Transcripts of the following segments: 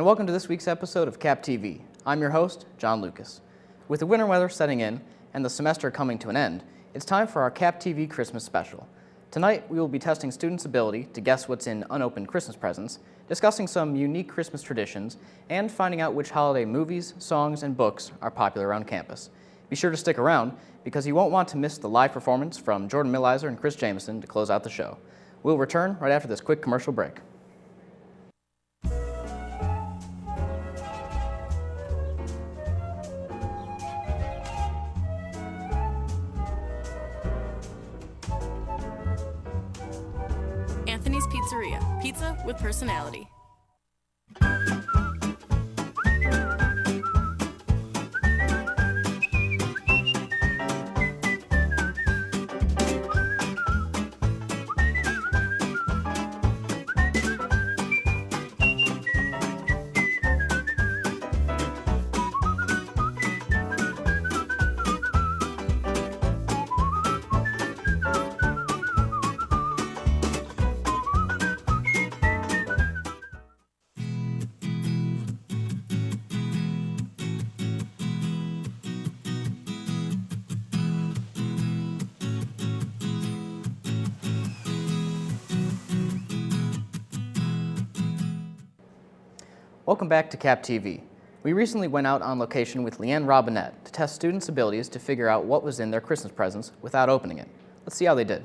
and welcome to this week's episode of CapTV. I'm your host, John Lucas. With the winter weather setting in and the semester coming to an end, it's time for our CapTV Christmas special. Tonight, we will be testing students' ability to guess what's in unopened Christmas presents, discussing some unique Christmas traditions, and finding out which holiday movies, songs, and books are popular around campus. Be sure to stick around, because you won't want to miss the live performance from Jordan Millizer and Chris Jameson to close out the show. We'll return right after this quick commercial break. Anthony's Pizzeria, pizza with personality. Welcome back to CapTV. We recently went out on location with Leanne Robinette to test students' abilities to figure out what was in their Christmas presents without opening it. Let's see how they did.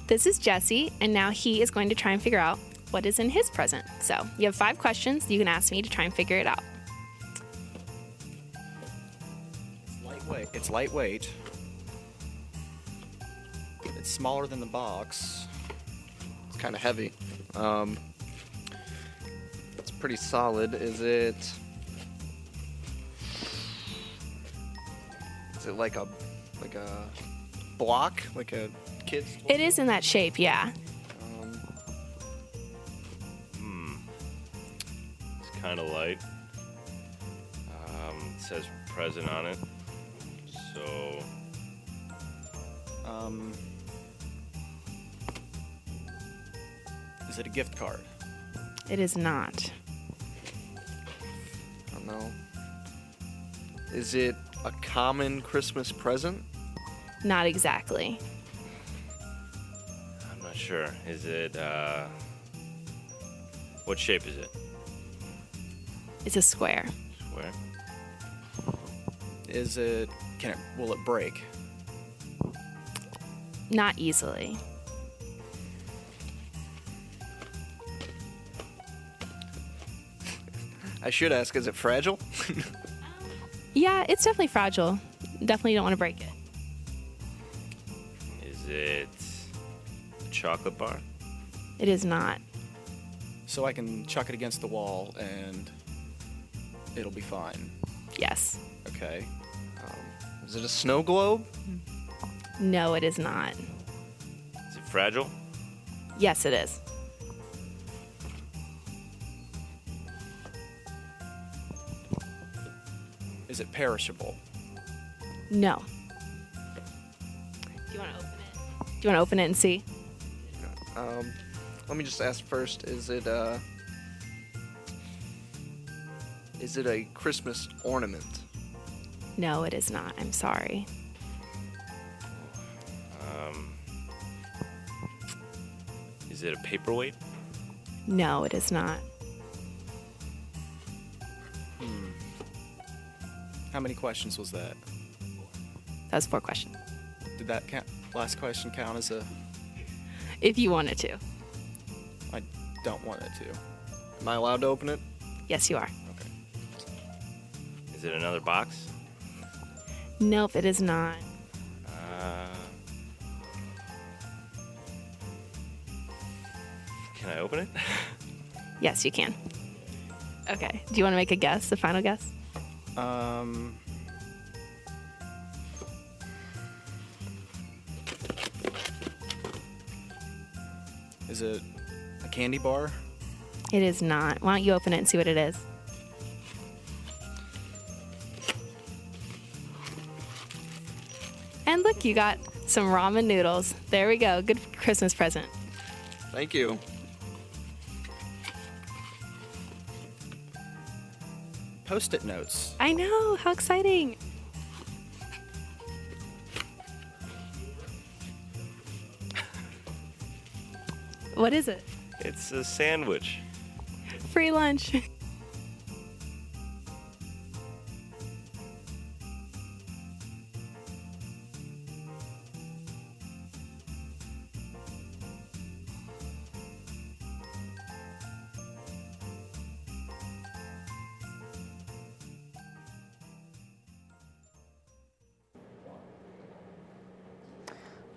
This is Jesse, and now he is going to try and figure out what is in his present. So you have 5 questions you can ask me to try and figure it out. It's lightweight. It's smaller than the box. It's kind of heavy. It's pretty solid. Is it like a block, like a kid's toy? It is in that shape, yeah. It's kind of light. It says present on it. So, is it a gift card? It is not. I don't know. Is it a common Christmas present? Not exactly. I'm not sure. Is it, what shape is it? It's a square. Square? Will it break? Not easily. I should ask, is it fragile? Yeah, it's definitely fragile. Definitely don't want to break it. Is it a chocolate bar? It is not. So I can chuck it against the wall and it'll be fine. Yes. Okay. Is it a snow globe? No, it is not. Is it fragile? Yes, it is. Is it perishable? No. Do you want to open it? Do you want to open it and see? Let me just ask first, is it a Christmas ornament? No, it is not. I'm sorry. Is it a paperweight? No, it is not. How many questions was that? That was 4 questions. Did that last question count as a... If you wanted to. I don't want it to. Am I allowed to open it? Yes, you are. Okay. Is it another box? Nope, it is not. Can I open it? Yes, you can. Okay. Do you want to make a guess, a final guess? Is it a candy bar? It is not. Why don't you open it and see what it is? look, you got some ramen noodles. There we go. Good Christmas present. Thank you. Post-it notes. I know. How exciting. What is it? It's a sandwich. Free lunch.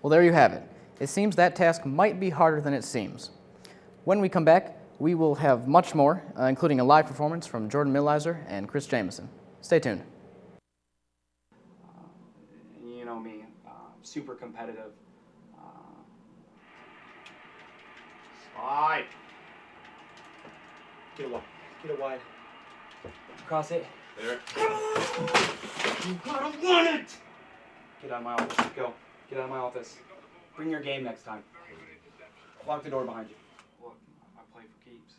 Well, there you have it. It seems that task might be harder than it seems. When we come back, we will have much more, including a live performance from Jordan Millizer and Chris Jameson. Stay tuned. You know me, super competitive. Slide. Get it wide. Get it wide. Cross it. There. You gotta run it! Get out of my office. Go. Get out of my office. Bring your game next time. Lock the door behind you. Look, I play for keeps.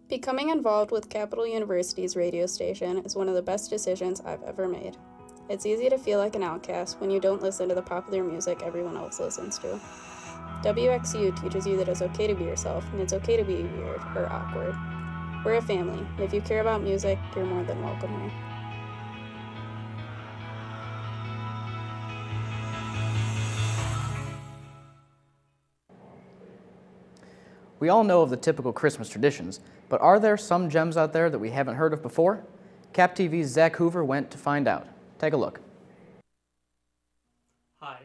Becoming involved with Capital University's radio station is one of the best decisions I've ever made. It's easy to feel like an outcast when you don't listen to the popular music everyone else listens to. WXU teaches you that it's okay to be yourself, and it's okay to be weird or awkward. We're a family, and if you care about music, you're more than welcome here. We all know of the typical Christmas traditions, but are there some gems out there that we haven't heard of before? CapTV's Zach Hoover went to find out. Take a look. Hi,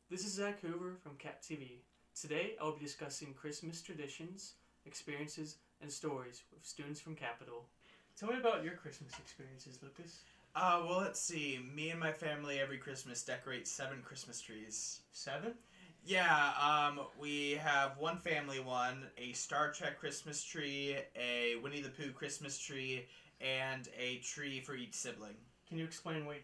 this is Zach Hoover from CapTV. Today I will be discussing Christmas traditions, experiences, and stories with students from Capital. Tell me about your Christmas experiences, Lucas. Well, let's see. Me and my family every Christmas decorate 7 Christmas trees. 7? Yeah, we have one family one, a Star Trek Christmas tree, a Winnie the Pooh Christmas tree, and a tree for each sibling. Can you explain why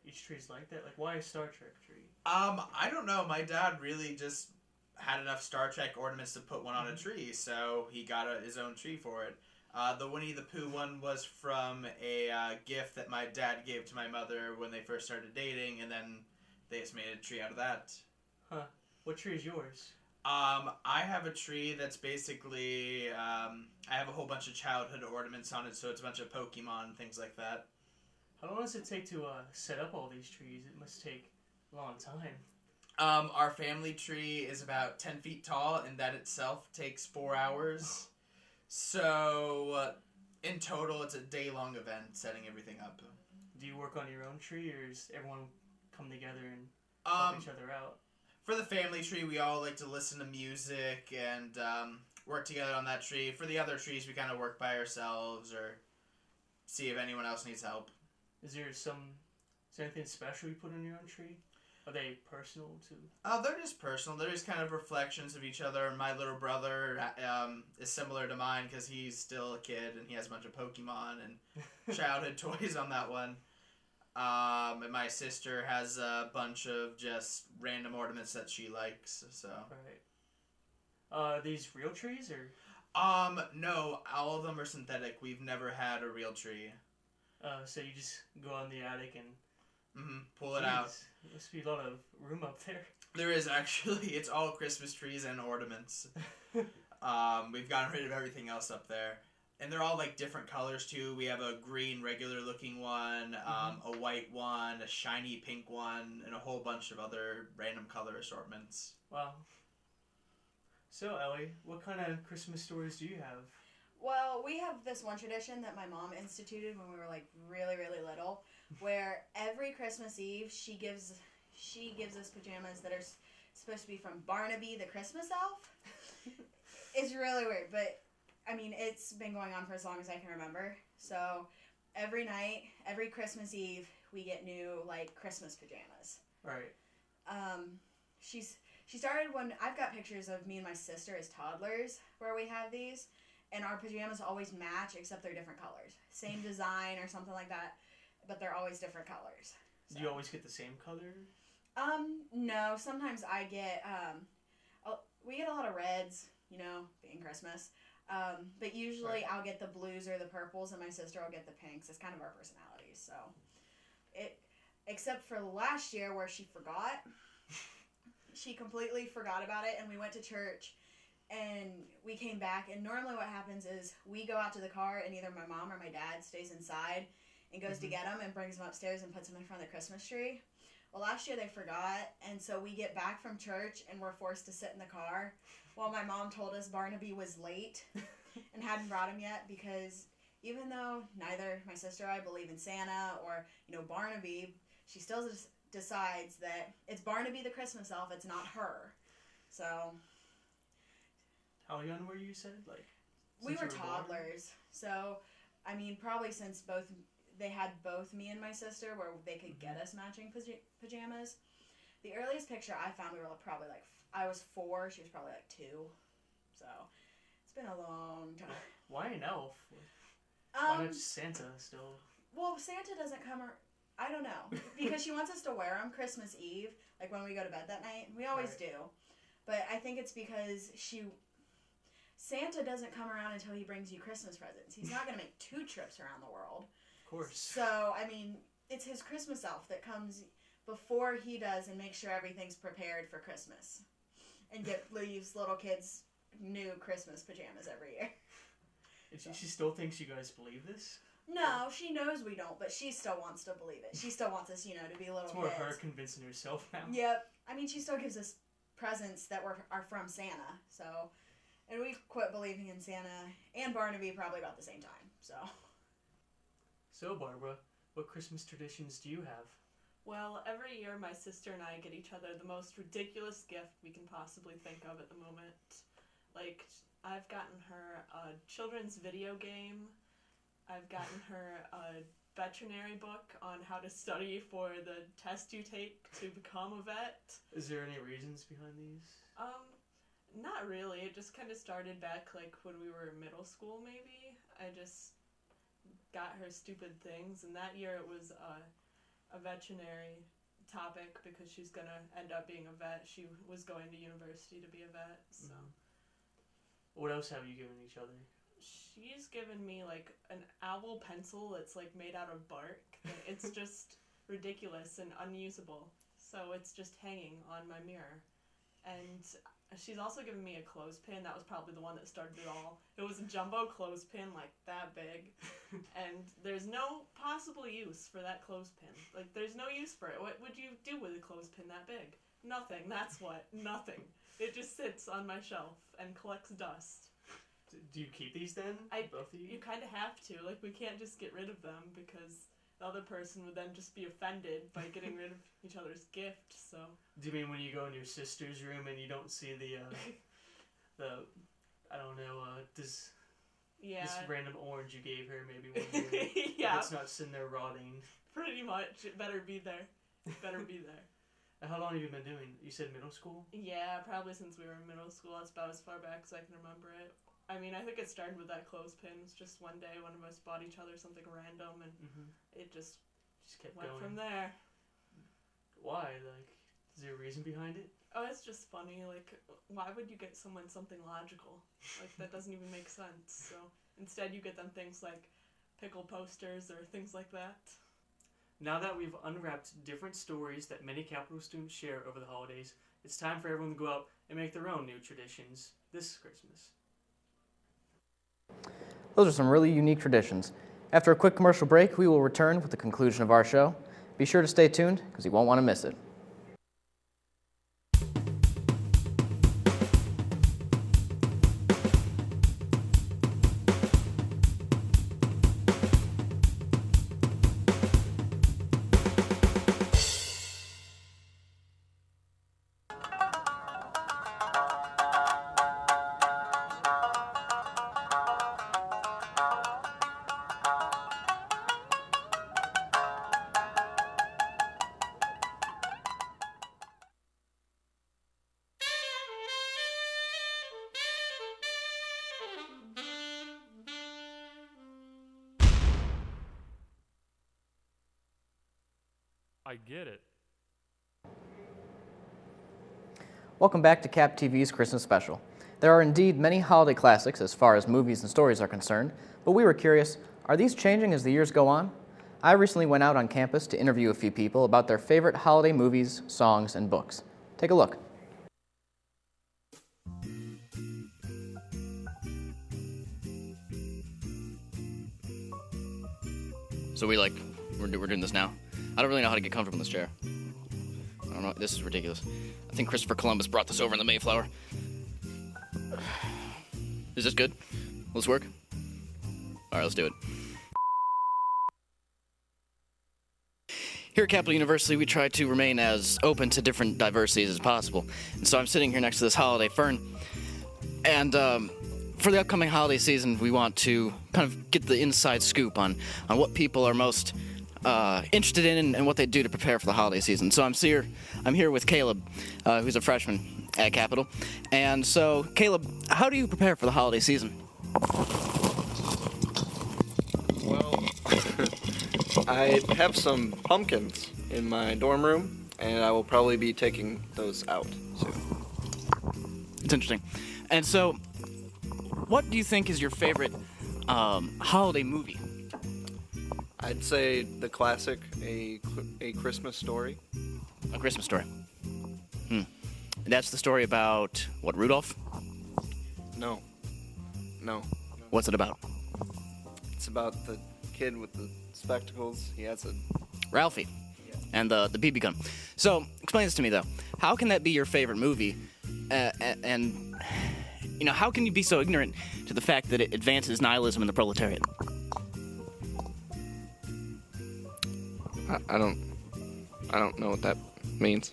each tree is like that? Like, why a Star Trek tree? I don't know. My dad really just had enough Star Trek ornaments to put one on a tree, so he got his own tree for it. The Winnie the Pooh one was from a gift that my dad gave to my mother when they first started dating, and then they just made a tree out of that. Huh. What tree is yours? I have a tree that's basically, I have a whole bunch of childhood ornaments on it, so it's a bunch of Pokemon and things like that. How long does it take to set up all these trees? It must take a long time. Our family tree is about 10 feet tall, and that itself takes 4 hours. So, in total, it's a day-long event setting everything up. Do you work on your own tree, or does everyone come together and help each other out? For the family tree, we all like to listen to music and work together on that tree. For the other trees, we kind of work by ourselves or see if anyone else needs help. Is there anything special you put on your own tree? Are they personal too? They're just personal. They're just kind of reflections of each other. My little brother is similar to mine because he's still a kid and he has a bunch of Pokemon and childhood toys on that one. And my sister has a bunch of just random ornaments that she likes. So. Right. Are these real trees or? No, all of them are synthetic. We've never had a real tree. So you just go on the attic and pull it out. There must be a lot of room up there. There is actually. It's all Christmas trees and ornaments. We've gotten rid of everything else up there. And they're all like different colors too. We have a green regular looking one, a white one, a shiny pink one, and a whole bunch of other random color assortments. Wow. So Ellie, what kind of Christmas stories do you have? Well, we have this one tradition that my mom instituted when we were like really, really little, where every Christmas Eve she gives us pajamas that are supposed to be from Barnaby the Christmas elf. It's really weird, but I mean it's been going on for as long as I can remember. So every night, every Christmas Eve, we get new like Christmas pajamas. Right. She started when I've got pictures of me and my sister as toddlers where we have these. and our pajamas always match except they're different colors. Same design or something like that, but they're always different colors. So. Do you always get the same color? No. Sometimes I get we get a lot of reds, you know, being Christmas. But usually I'll get the blues or the purples, and my sister will get the pinks. It's kind of our personalities. So except for last year where she forgot. She completely forgot about it, and we went to church, and we came back, and normally what happens is we go out to the car, and either my mom or my dad stays inside and goes to get them and brings them upstairs and puts them in front of the Christmas tree. Well, last year they forgot, and so we get back from church, and we're forced to sit in the car while my mom told us Barnaby was late and hadn't brought him yet, because even though neither my sister or I believe in Santa or, you know, Barnaby, she still decides that it's Barnaby the Christmas elf, it's not her. So how young were you, said? Like, we were toddlers. So I mean, probably since they had both me and my sister where they could get us matching pajamas. The earliest picture I found, we were probably like, I was 4, she was probably like 2. So it's been a long time. Why an elf? Why not just Santa still? Well, Santa doesn't come I don't know. Because she wants us to wear them Christmas Eve, like when we go to bed that night. We always do. But I think it's because Santa doesn't come around until he brings you Christmas presents. He's not going to make 2 trips around the world. Of course. So, I mean, it's his Christmas elf that comes before he does and makes sure everything's prepared for Christmas. And leaves little kids new Christmas pajamas every year. She still thinks you guys believe this? No, she knows we don't, but she still wants to believe it. She still wants us, you know, to be little kids. It's more her convincing herself now. Yep. I mean, she still gives us presents that are from Santa, so... And we quit believing in Santa and Barnaby probably about the same time, so... So, Barbara, what Christmas traditions do you have? Well, every year my sister and I get each other the most ridiculous gift we can possibly think of at the moment. Like, I've gotten her a children's video game. I've gotten her a veterinary book on how to study for the test you take to become a vet. Is there any reasons behind these? Not really. It just kind of started back, like, when we were in middle school, maybe. I just got her stupid things, and that year it was a veterinary topic because she's going to end up being a vet. She was going to university to be a vet, so... What else have you given each other? She's given me, like, an owl pencil that's, like, made out of bark. It's just ridiculous and unusable. So it's just hanging on my mirror. And she's also given me a clothespin. That was probably the one that started it all. It was a jumbo clothespin, like, that big. And there's no possible use for that clothespin. Like, there's no use for it. What would you do with a clothespin that big? Nothing. That's what. Nothing. It just sits on my shelf and collects dust. Do you keep these then? Both of you? You kind of have to. Like, we can't just get rid of them because the other person would then just be offended by getting rid of each other's gift, so... Do you mean when you go in your sister's room and you don't see the I don't know, this random orange you gave her maybe one year? Yeah. It's not sitting there rotting. Pretty much. It better be there. It better be there. How long have you been doing? You said middle school? Yeah, probably since we were in middle school. That's about as far back as I can remember it. I mean, I think it started with that clothespin. It's just one day one of us bought each other something random, and it just kept went going from there. Why? Like, is there a reason behind it? Oh, it's just funny. Like, why would you get someone something logical? Like, that doesn't even make sense. So instead you get them things like pickle posters or things like that. Now that we've unwrapped different stories that many Capital students share over the holidays, it's time for everyone to go out and make their own new traditions this Christmas. Those are some really unique traditions. After a quick commercial break, we will return with the conclusion of our show. Be sure to stay tuned because you won't want to miss it. I get it. Welcome back to CapTV's Christmas Special. There are indeed many holiday classics as far as movies and stories are concerned, but we were curious, are these changing as the years go on? I recently went out on campus to interview a few people about their favorite holiday movies, songs, and books. Take a look. So we're doing this now? I don't really know how to get comfortable in this chair. I don't know, this is ridiculous. I think Christopher Columbus brought this over in the Mayflower. Is this good? Will this work? All right, let's do it. Here at Capital University, we try to remain as open to different diversities as possible. And so I'm sitting here next to this holiday fern. And for the upcoming holiday season, we want to kind of get the inside scoop on what people are most interested in and what they do to prepare for the holiday season. So I'm here with Caleb, who's a freshman at Capital. And so, Caleb, how do you prepare for the holiday season? Well, I have some pumpkins in my dorm room, and I will probably be taking those out soon. It's interesting. And so, what do you think is your favorite holiday movie? I'd say the classic, A Christmas Story. A Christmas Story. That's the story about, what, Rudolph? No. What's it about? It's about the kid with the spectacles. He has a... Ralphie. Yeah. And the BB gun. So, explain this to me, though. How can that be your favorite movie? And, you know, how can you be so ignorant to the fact that it advances nihilism in the proletariat? I don't know what that means.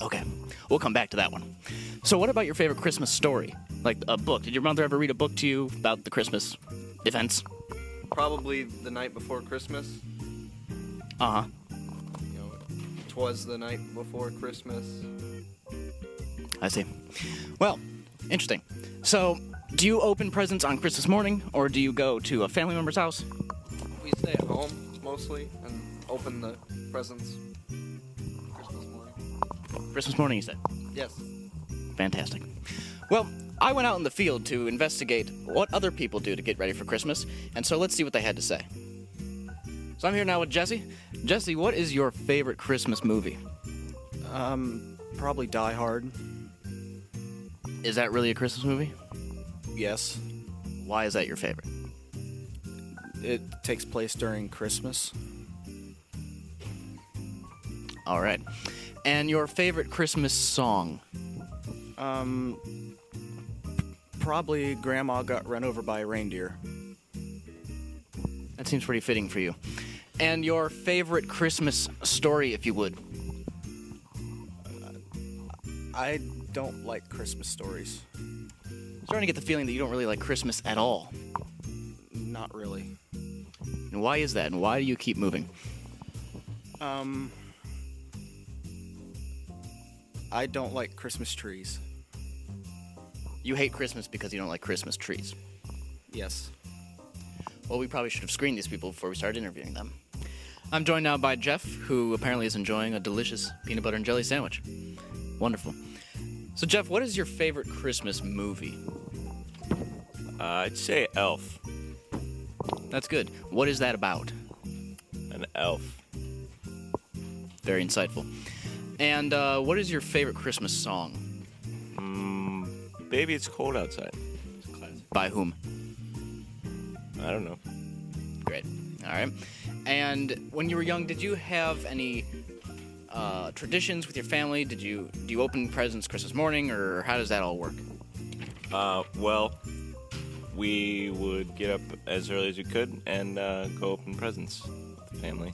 Okay, we'll come back to that one. So what about your favorite Christmas story? Like a book. Did your mother ever read a book to you about the Christmas events? Probably The Night Before Christmas. Uh-huh. You know, 'Twas the Night Before Christmas. I see. Well, interesting. So, do you open presents on Christmas morning, or do you go to a family member's house? We stay at home, mostly, and open the presents Christmas morning. Christmas morning, you said? Yes. Fantastic. Well, I went out in the field to investigate what other people do to get ready for Christmas, and so let's see what they had to say. So I'm here now with Jesse. Jesse, what is your favorite Christmas movie? Probably Die Hard. Is that really a Christmas movie? Yes. Why is that your favorite? It takes place during Christmas. All right. And your favorite Christmas song? Probably Grandma Got Run Over by a Reindeer. That seems pretty fitting for you. And your favorite Christmas story, if you would? I don't like Christmas stories. I'm starting to get the feeling that you don't really like Christmas at all. Not really. And why is that? And why do you keep moving? I don't like Christmas trees. You hate Christmas because you don't like Christmas trees. Yes. Well, we probably should have screened these people before we started interviewing them. I'm joined now by Jeff, who apparently is enjoying a delicious peanut butter and jelly sandwich. Wonderful. So, Jeff, what is your favorite Christmas movie? I'd say Elf. That's good. What is that about? An elf. Very insightful. And what is your favorite Christmas song? Baby, it's cold outside. By whom? I don't know. Great. All right. And when you were young, did you have any traditions with your family? Do you open presents Christmas morning, or how does that all work? Well, we would get up as early as we could and go open presents with the family.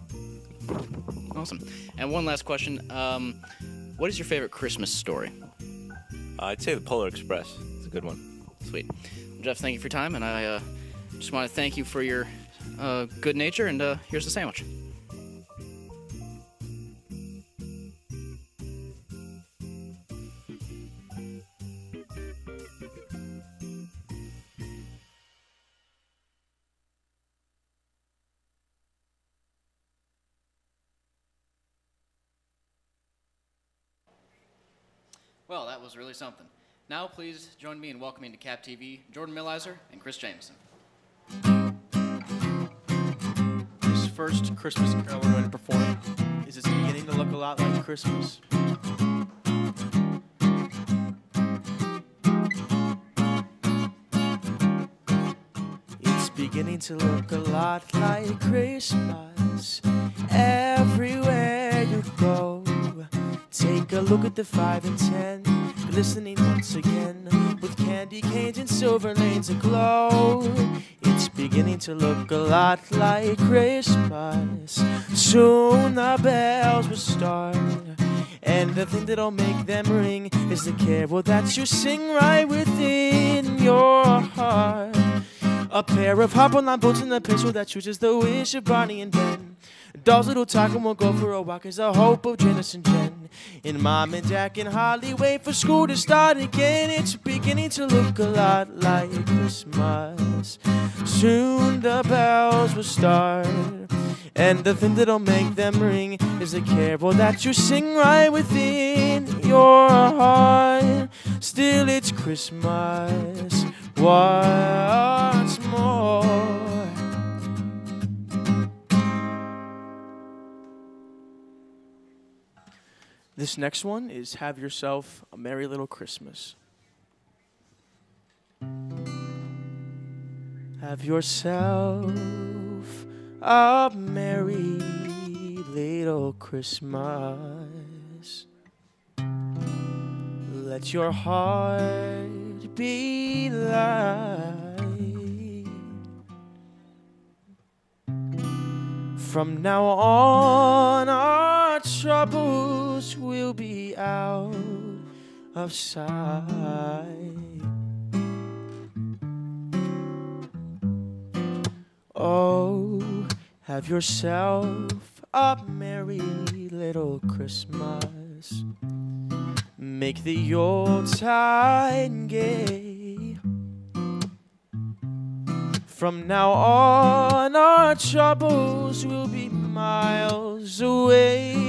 Awesome. And one last question. What is your favorite Christmas story? I'd say the Polar Express. It's a good one. Sweet. Well, Jeff, thank you for your time, and I just want to thank you for your good nature, and here's the sandwich. Well, that was really something. Now, please join me in welcoming to CapTV Jordan Millizer and Chris Jameson. This first Christmas carol we're going to perform is It's Beginning to Look a Lot Like Christmas. It's beginning to look a lot like Christmas everywhere you go. Take a look at the 5 and 10, glistening once again, with candy canes and silver lanes aglow. It's beginning to look a lot like Christmas. Soon the bells will start, and the thing that'll make them ring is the carol that you sing right within your heart. A pair of hop-on boots and a pencil that chooses the wish of Barney and Ben. Doll's little taco will go for a walk is the hope of Janice and Jen. And Mom and Dad can hardly wait for school to start again. It's beginning to look a lot like Christmas. Soon the bells will start, and the thing that'll make them ring is the carol that you sing right within your heart. Still it's Christmas once more. This next one is Have Yourself a Merry Little Christmas. Have yourself a merry little Christmas. Let your heart be light. From now on, our troubles will be out of sight. Oh, have yourself a merry little Christmas. Make the Yuletide gay. From now on, our troubles will be miles away.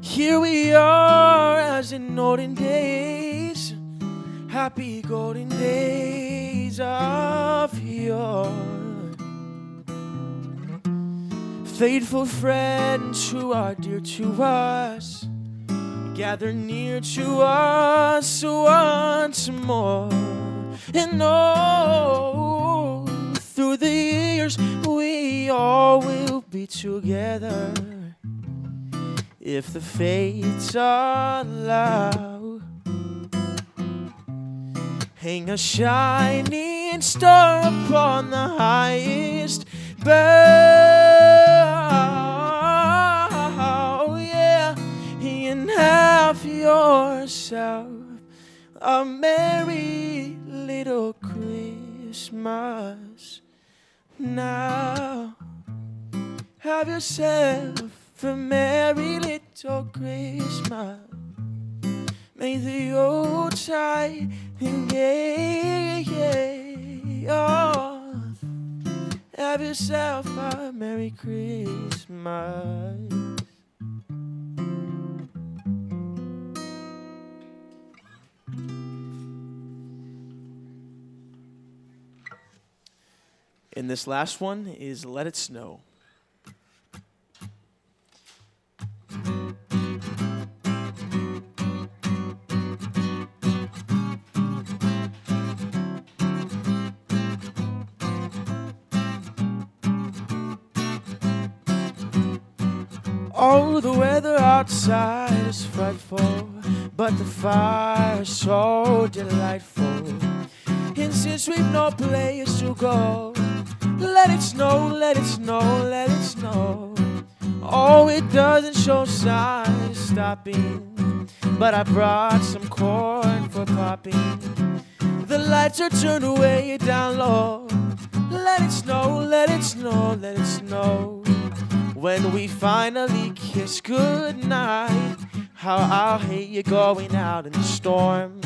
Here we are as in olden days, happy golden days of yore. Faithful friends who are dear to us, gather near to us once more. And oh, through the years we all will be together, if the fates allow. Hang a shining star upon the highest bough, yeah, and have yourself a merry little Christmas now. Have yourself a merry little Christmas. May the Yuletide gay, oh, have yourself a merry Christmas. And this last one is Let It Snow. Oh, the weather outside is frightful, but the fire's so delightful. And since we've no place to go, let it snow, let it snow, let it snow. Oh, it doesn't show signs of stopping, but I brought some corn for popping. The lights are turned way down low. Let it snow, let it snow, let it snow. When we finally kiss goodnight, how I'll hate you going out in the storm.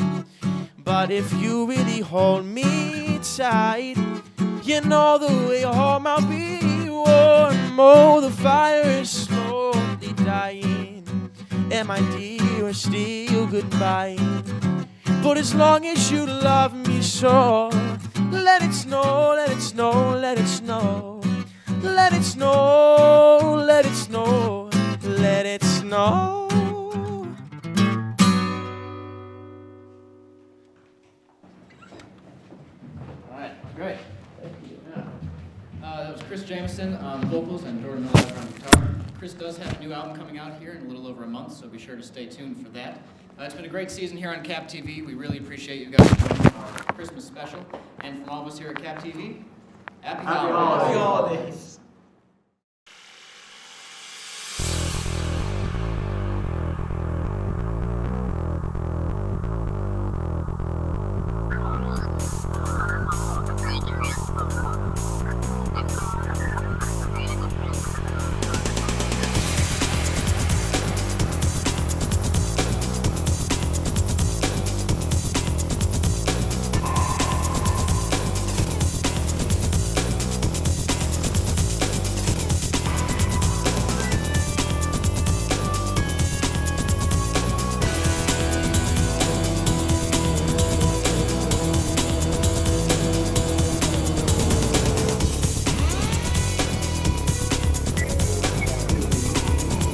But if you really hold me tight, you know the way home I'll be warm. Oh, the fire is slowly dying, and my dear, we're still goodbye. But as long as you love me so, let it snow, let it snow, let it snow. Let it snow, let it snow, let it snow. All right, great. Yeah. That was Chris Jamison on vocals and Jordan Miller on guitar. Chris does have a new album coming out here in a little over a month, so be sure to stay tuned for that. It's been a great season here on CapTV. We really appreciate you guys joining our Christmas special. And from all of us here at CapTV, happy holidays. Happy holidays.